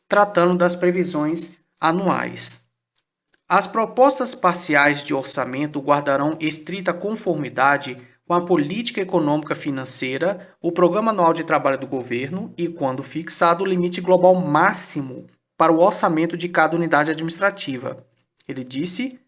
tratando das previsões anuais. As propostas parciais de orçamento guardarão estrita conformidade com a política econômica financeira, o programa anual de trabalho do governo e, quando fixado, o limite global máximo para o orçamento de cada unidade administrativa. Ele disse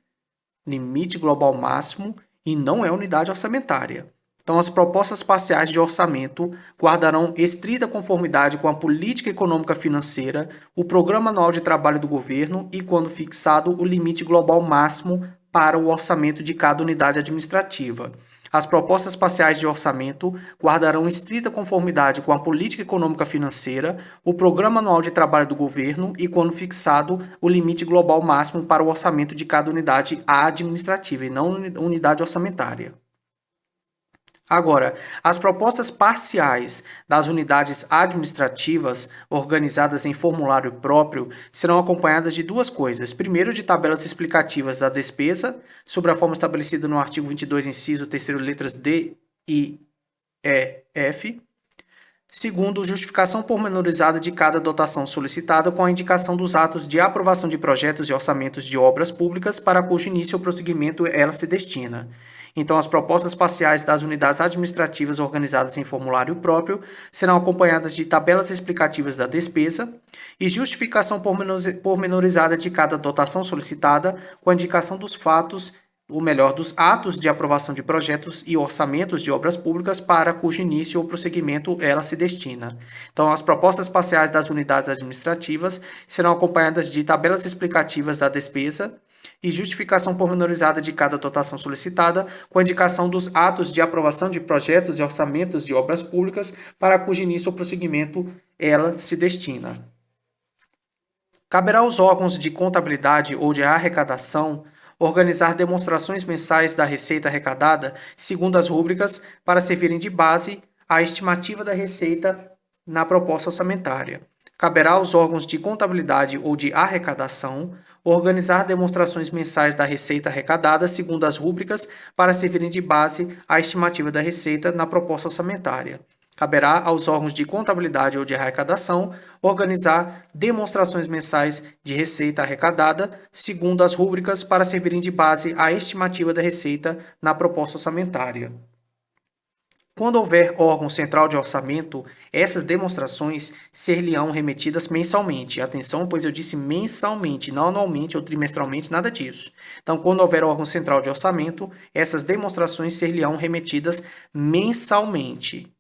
limite global máximo e não é unidade orçamentária. Então, as propostas parciais de orçamento guardarão estrita conformidade com a política econômica financeira, o programa anual de trabalho do governo e, quando fixado, o limite global máximo para o orçamento de cada unidade administrativa. As propostas parciais de orçamento guardarão estrita conformidade com a política econômica financeira, o programa anual de trabalho do governo e, quando fixado, o limite global máximo para o orçamento de cada unidade administrativa e não unidade orçamentária. Agora, as propostas parciais das unidades administrativas organizadas em formulário próprio serão acompanhadas de duas coisas. Primeiro, de tabelas explicativas da despesa, sobre a forma estabelecida no artigo 22, inciso 3º, letras D, I, E, F. Segundo, justificação pormenorizada de cada dotação solicitada com a indicação dos atos de aprovação de projetos e orçamentos de obras públicas para cujo início ou prosseguimento ela se destina. Então, as propostas parciais das unidades administrativas organizadas em formulário próprio serão acompanhadas de tabelas explicativas da despesa e justificação pormenorizada de cada dotação solicitada com a indicação dos fatos, ou melhor, dos atos de aprovação de projetos e orçamentos de obras públicas para cujo início ou prosseguimento ela se destina. Então, as propostas parciais das unidades administrativas serão acompanhadas de tabelas explicativas da despesa e justificação pormenorizada de cada dotação solicitada, com a indicação dos atos de aprovação de projetos e orçamentos de obras públicas para cujo início ou prosseguimento ela se destina. Caberá aos órgãos de contabilidade ou de arrecadação organizar demonstrações mensais da receita arrecadada segundo as rúbricas para servirem de base à estimativa da receita na proposta orçamentária. Caberá aos órgãos de contabilidade ou de arrecadação organizar demonstrações mensais da receita arrecadada segundo as rúbricas para servirem de base à estimativa da receita na proposta orçamentária. Caberá aos órgãos de contabilidade ou de arrecadação organizar demonstrações mensais de receita arrecadada segundo as rúbricas para servirem de base à estimativa da receita na proposta orçamentária. Quando houver órgão central de orçamento, essas demonstrações ser-lhe-ão remetidas mensalmente. Atenção, pois eu disse mensalmente, não anualmente ou trimestralmente, nada disso. Então, quando houver órgão central de orçamento, essas demonstrações ser-lhe-ão remetidas mensalmente.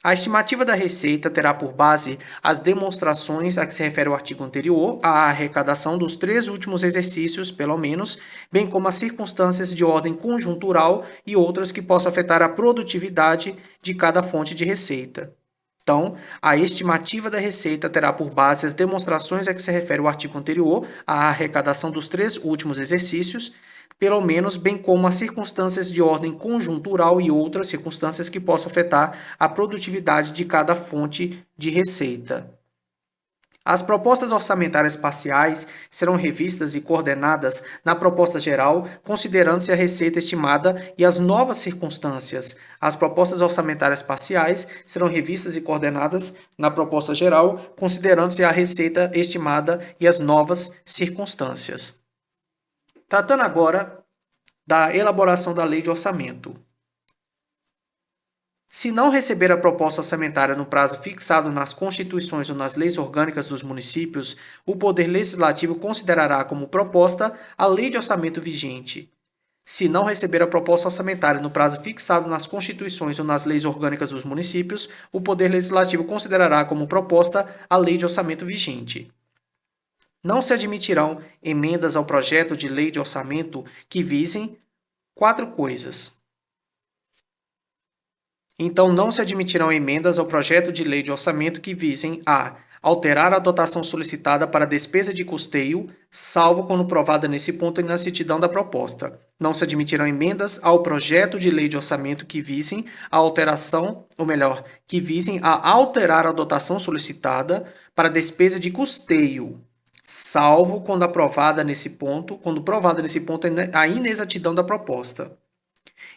A estimativa da receita terá por base as demonstrações a que se refere o artigo anterior, a arrecadação dos 3 últimos exercícios, pelo menos, bem como as circunstâncias de ordem conjuntural e outras que possam afetar a produtividade de cada fonte de receita. Então, a estimativa da receita terá por base as demonstrações a que se refere o artigo anterior, a arrecadação dos 3 últimos exercícios, pelo menos, bem como as circunstâncias de ordem conjuntural e outras circunstâncias que possam afetar a produtividade de cada fonte de receita. As propostas orçamentárias parciais serão revistas e coordenadas na proposta geral, considerando-se a receita estimada e as novas circunstâncias. As propostas orçamentárias parciais serão revistas e coordenadas na proposta geral, considerando-se a receita estimada e as novas circunstâncias. Tratando agora da elaboração da lei de orçamento. Se não receber a proposta orçamentária no prazo fixado nas constituições ou nas leis orgânicas dos municípios, o Poder Legislativo considerará como proposta a lei de orçamento vigente. Se não receber a proposta orçamentária no prazo fixado nas constituições ou nas leis orgânicas dos municípios, o Poder Legislativo considerará como proposta a lei de orçamento vigente. Não se admitirão emendas ao projeto de lei de orçamento que visem 4 coisas. Então, não se admitirão emendas ao projeto de lei de orçamento que visem a alterar a dotação solicitada para despesa de custeio, salvo quando provada nesse ponto na certidão da proposta. Não se admitirão emendas ao projeto de lei de orçamento que visem a alteração, ou melhor, que visem a alterar a dotação solicitada para despesa de custeio, salvo quando provada nesse ponto a inexatidão da proposta.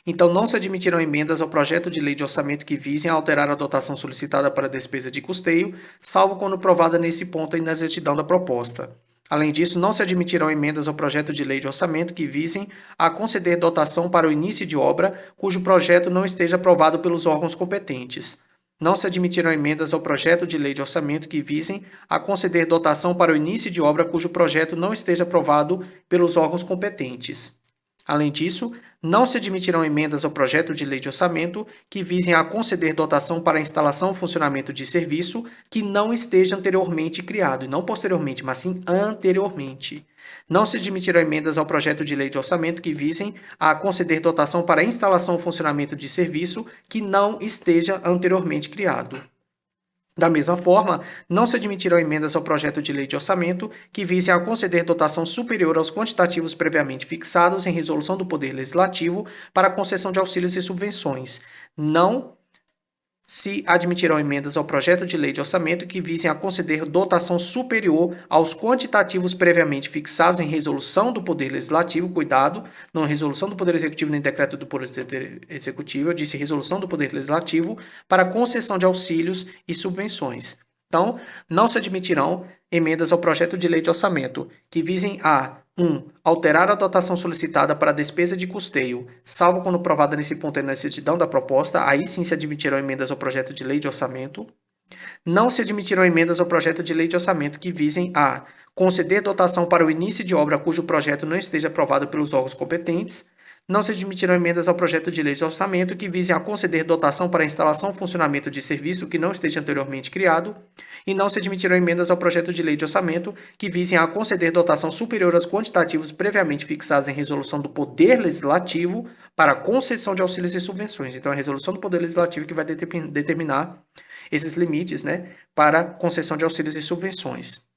Então, não se admitirão emendas ao projeto de lei de orçamento que visem a alterar a dotação solicitada para despesa de custeio, salvo quando provada nesse ponto a inexatidão da proposta. Além disso, não se admitirão emendas ao projeto de lei de orçamento que visem a conceder dotação para o início de obra cujo projeto não esteja aprovado pelos órgãos competentes. Não se admitirão emendas ao projeto de lei de orçamento que visem a conceder dotação para o início de obra cujo projeto não esteja aprovado pelos órgãos competentes. Além disso, não se admitirão emendas ao projeto de lei de orçamento que visem a conceder dotação para a instalação ou funcionamento de serviço que não esteja anteriormente criado, e não posteriormente, mas sim anteriormente. Não se admitirão emendas ao projeto de lei de orçamento que visem a conceder dotação para a instalação ou funcionamento de serviço que não esteja anteriormente criado. Da mesma forma, não se admitirão emendas ao projeto de lei de orçamento que visem a conceder dotação superior aos quantitativos previamente fixados em resolução do Poder Legislativo para a concessão de auxílios e subvenções. Não se admitirão emendas ao projeto de lei de orçamento que visem a conceder dotação superior aos quantitativos previamente fixados em resolução do Poder Legislativo, cuidado, não resolução do Poder Executivo nem decreto do Poder Executivo, eu disse resolução do Poder Legislativo, para concessão de auxílios e subvenções. Então, não se admitirão emendas ao projeto de lei de orçamento que visem a 1. Alterar a dotação solicitada para a despesa de custeio, salvo quando provada nesse ponto a inexatidão da proposta, aí sim se admitirão emendas ao projeto de lei de orçamento. Não se admitirão emendas ao projeto de lei de orçamento que visem a conceder dotação para o início de obra cujo projeto não esteja aprovado pelos órgãos competentes. Não se admitirão emendas ao projeto de lei de orçamento que visem a conceder dotação para a instalação ou funcionamento de serviço que não esteja anteriormente criado. E não se admitirão emendas ao projeto de lei de orçamento que visem a conceder dotação superior aos quantitativos previamente fixados em resolução do Poder Legislativo para concessão de auxílios e subvenções. Então, é a resolução do Poder Legislativo que vai determinar esses limites, né, para concessão de auxílios e subvenções.